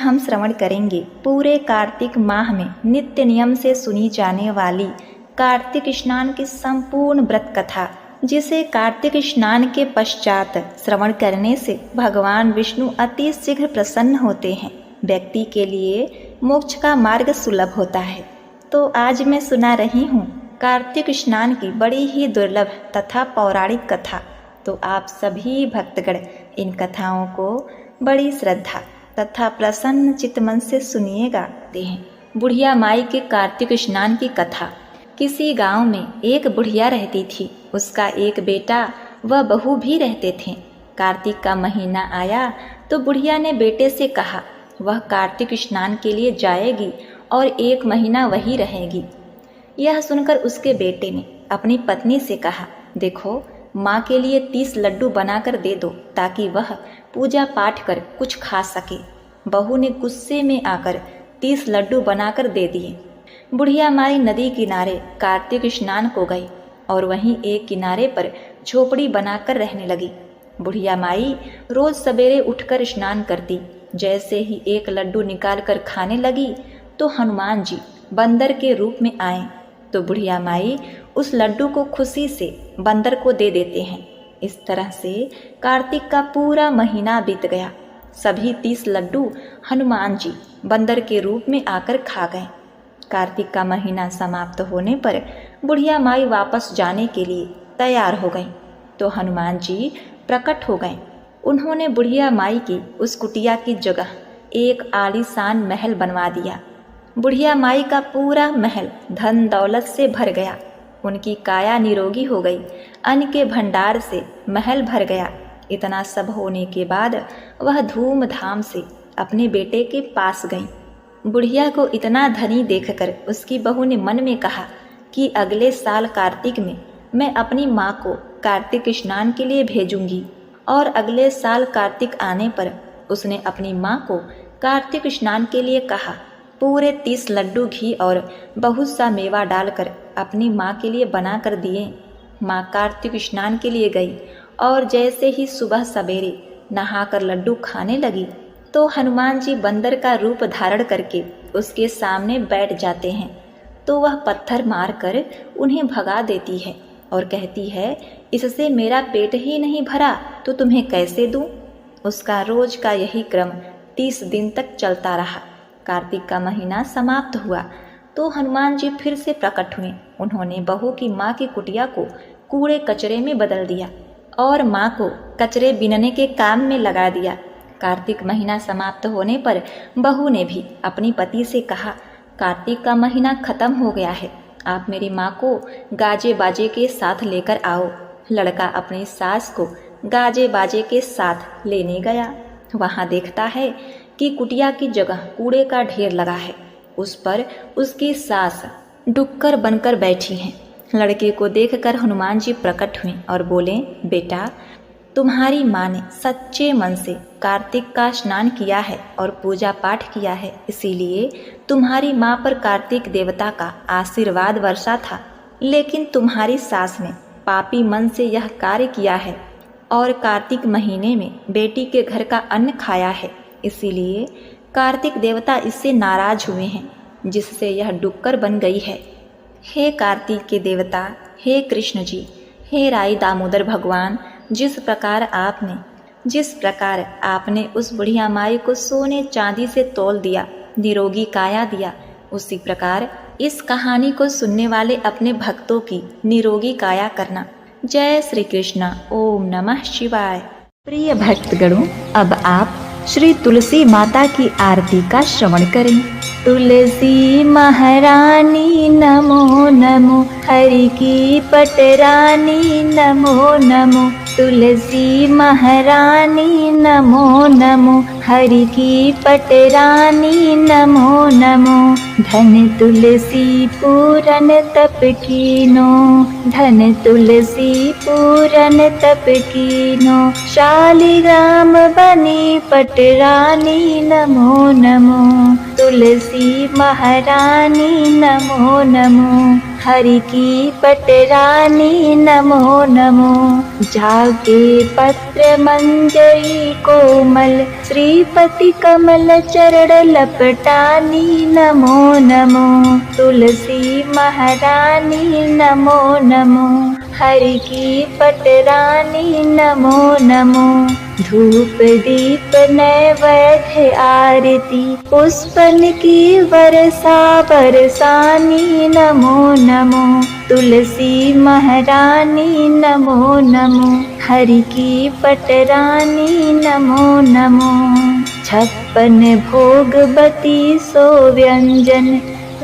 हम श्रवण करेंगे पूरे कार्तिक माह में नित्य नियम से सुनी जाने वाली कार्तिक स्नान की संपूर्ण व्रत कथा, जिसे कार्तिक स्नान के पश्चात श्रवण करने से भगवान विष्णु अति शीघ्र प्रसन्न होते हैं। व्यक्ति के लिए मोक्ष का मार्ग सुलभ होता है। तो आज मैं सुना रही हूँ कार्तिक स्नान की बड़ी ही दुर्लभ तथा पौराणिक कथा। तो आप सभी भक्तगण इन कथाओं को बड़ी श्रद्धा तथा प्रसन्न चित्त मन से सुनिएगा। बुढ़िया माई के कार्तिक स्नान की कथा। किसी गांव में एक बुढ़िया रहती थी। उसका एक बेटा व बहू भी रहते थे। कार्तिक का महीना आया तो बुढ़िया ने बेटे से कहा वह कार्तिक स्नान के लिए जाएगी और 1 महीना वही रहेगी। यह सुनकर उसके बेटे ने अपनी पत्नी से कहा, देखो माँ के लिए 30 लड्डू बनाकर दे दो ताकि वह पूजा पाठ कर कुछ खा सके। बहू ने गुस्से में आकर 30 लड्डू बनाकर दे दिए। बुढ़िया माई नदी किनारे कार्तिक स्नान को गई और वहीं एक किनारे पर झोपड़ी बनाकर रहने लगी। बुढ़िया माई रोज सवेरे उठकर स्नान करती। जैसे ही एक लड्डू निकाल कर खाने लगी तो हनुमान जी बंदर के रूप में आए तो बुढ़िया माई उस लड्डू को खुशी से बंदर को दे देते हैं। इस तरह से कार्तिक का पूरा महीना बीत गया। सभी 30 लड्डू हनुमान जी बंदर के रूप में आकर खा गए। कार्तिक का महीना समाप्त होने पर बुढ़िया माई वापस जाने के लिए तैयार हो गई तो हनुमान जी प्रकट हो गए। उन्होंने बुढ़िया माई की उस कुटिया की जगह एक आलीशान महल बनवा दिया। बुढ़िया माई का पूरा महल धन दौलत से भर गया। उनकी काया निरोगी हो गई। अन्न के भंडार से महल भर गया। इतना सब होने के बाद वह धूमधाम से अपने बेटे के पास गई। बुढ़िया को इतना धनी देखकर उसकी बहू ने मन में कहा कि अगले साल कार्तिक में मैं अपनी माँ को कार्तिक स्नान के लिए भेजूंगी। और अगले साल कार्तिक आने पर उसने अपनी माँ को कार्तिक स्नान के लिए कहा। पूरे 30 लड्डू घी और बहुत सा मेवा डालकर अपनी माँ के लिए बना कर दिए। माँ कार्तिक स्नान के लिए गई और जैसे ही सुबह सवेरे नहाकर लड्डू खाने लगी तो हनुमान जी बंदर का रूप धारण करके उसके सामने बैठ जाते हैं। तो वह पत्थर मारकर उन्हें भगा देती है और कहती है, इससे मेरा पेट ही नहीं भरा तो तुम्हें कैसे दूं? उसका रोज का यही क्रम 30 दिन तक चलता रहा। कार्तिक का महीना समाप्त हुआ तो हनुमान जी फिर से प्रकट हुए। उन्होंने बहू की माँ की कुटिया को कूड़े कचरे में बदल दिया और माँ को कचरे बीनने के काम में लगा दिया। कार्तिक महीना समाप्त होने पर बहू ने भी अपनी पति से कहा, कार्तिक का महीना खत्म हो गया है, आप मेरी माँ को गाजे बाजे के साथ लेकर आओ। लड़का अपनी सास को गाजे बाजे के साथ लेने गया। वहाँ देखता है कि कुटिया की जगह कूड़े का ढेर लगा है। उस पर उसकी सास डुक्कर बनकर बैठी हैं। लड़के को देखकर हनुमान जी प्रकट हुए और बोले, बेटा तुम्हारी माँ ने सच्चे मन से कार्तिक का स्नान किया है और पूजा पाठ किया है, इसीलिए तुम्हारी माँ पर कार्तिक देवता का आशीर्वाद वर्षा था। लेकिन तुम्हारी सास ने पापी मन से यह कार्य किया है और कार्तिक महीने में बेटी के घर का अन्न खाया है, इसीलिए कार्तिक देवता इससे नाराज हुए हैं, जिससे यह डुक्कर बन गई है। हे कार्तिक के देवता, हे कृष्ण जी, हे राई दामोदर भगवान, जिस प्रकार आपने उस बुढ़िया माई को सोने चांदी से तौल दिया, निरोगी काया दिया, उसी प्रकार इस कहानी को सुनने वाले अपने भक्तों की निरोगी काया करना। जय श्री कृष्ण। ओम नमः शिवाय। प्रिय भक्तगणों, अब आप श्री तुलसी माता की आरती का श्रवण करें। तुलसी महारानी नमो नमो, हरि की पटरानी नमो नमो। तुलसी महारानी नमो नमो, हरि की पटरानी नमो नमो। धन तुलसी पूरन तप कीनो, धन तुलसी पूरन तप कीनो। शालिग्राम बनी पटरानी नमो नमो। तुलसी महारानी नमो नमो। हरि की पटरानी नमो नमो। जाके पत्र मंजरी कोमल, श्रीपति कमल चरण लपटानी नमो नमो। तुलसी महारानी नमो नमो, हरि की पटरानी नमो नमो। धूप दीप नैवेद्य आरती, पुष्पन की वर्षा बरसानी नमो नमो। तुलसी महारानी नमो नमो, हरि की पटरानी नमो नमो। 56 भोगवती सो व्यंजन,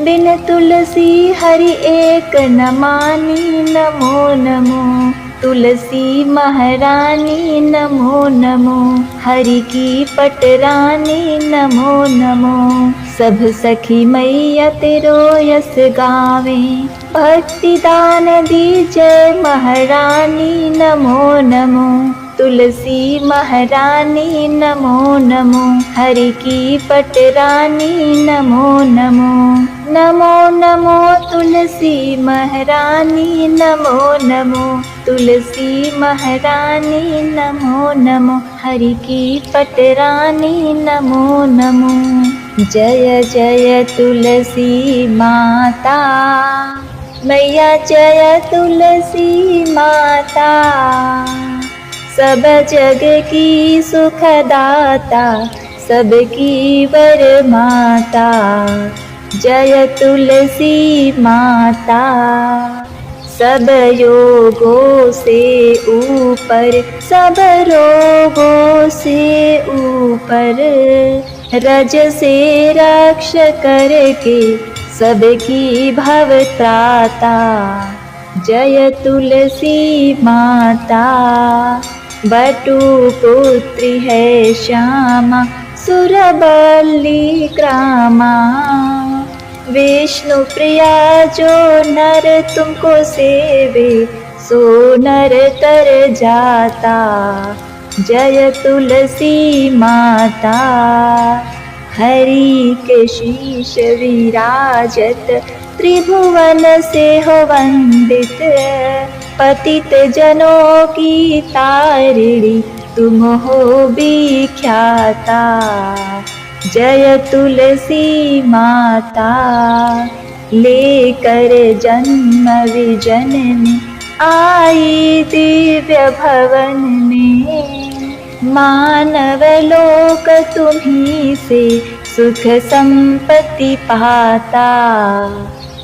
बिन तुलसी हरि एक न मानी नमो नमो। तुलसी महारानी नमो नमो, हरि की पटरानी नमो नमो। सब सखी मैया तेरो यस गावे, भक्ति दान दीजे महारानी नमो नमो। तुलसी महारानी नमो नमो, हरि की पटरानी नमो नमो। नमो नमो तुलसी महारानी नमो नमो। तुलसी महारानी नमो नमो, हरि की पटरानी नमो नमो। जय जय तुलसी माता, मैया जय तुलसी माता। सब जग की सुखदाता, सबकी वर माता। जय तुलसी माता। सब योगों से ऊपर, सब रोगों से ऊपर, रज से रक्ष करके सबकी भव त्राता। जय तुलसी माता। बटु पुत्री है श्यामा, सुरबली ग्रामा। विष्णु प्रिया जो नर तुमको सेवे, सो नर तर जाता। जय तुलसी माता। हरि के शीश विराजत, त्रिभुवन से हो वंदित। पतित जनों की तारिणी, तुम हो विख्याता। जय तुलसी माता। लेकर जन्म विजन में, आई दिव्य भवन में। मानव लोक तुम्हीं से सुख संपत्ति पाता।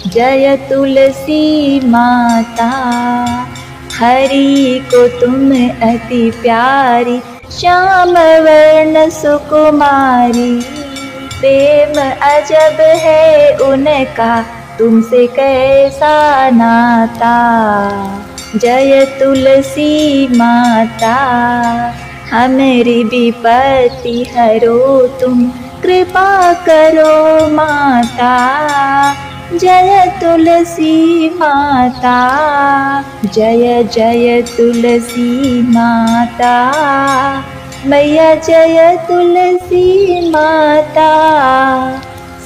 जय तुलसी माता। हरि को तुम अति प्यारी, श्याम वर्ण सुकुमारी। प्रेम अजब है उनका, तुमसे कैसा नाता। जय तुलसी माता। हमारी विपत्ति हरो तुम, कृपा करो माता। जय तुलसी माता। जय जय तुलसी माता। मैया जय तुलसी माता।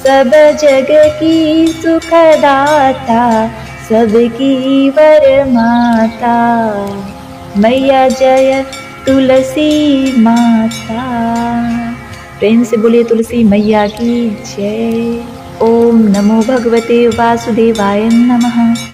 सब जग की सुखदाता, सबकी वर माता। मैया जय तुलसी माता। प्रेम से बोलिए तुलसी मैया की जय। ओम नमो भगवते वासुदेवाय नमः।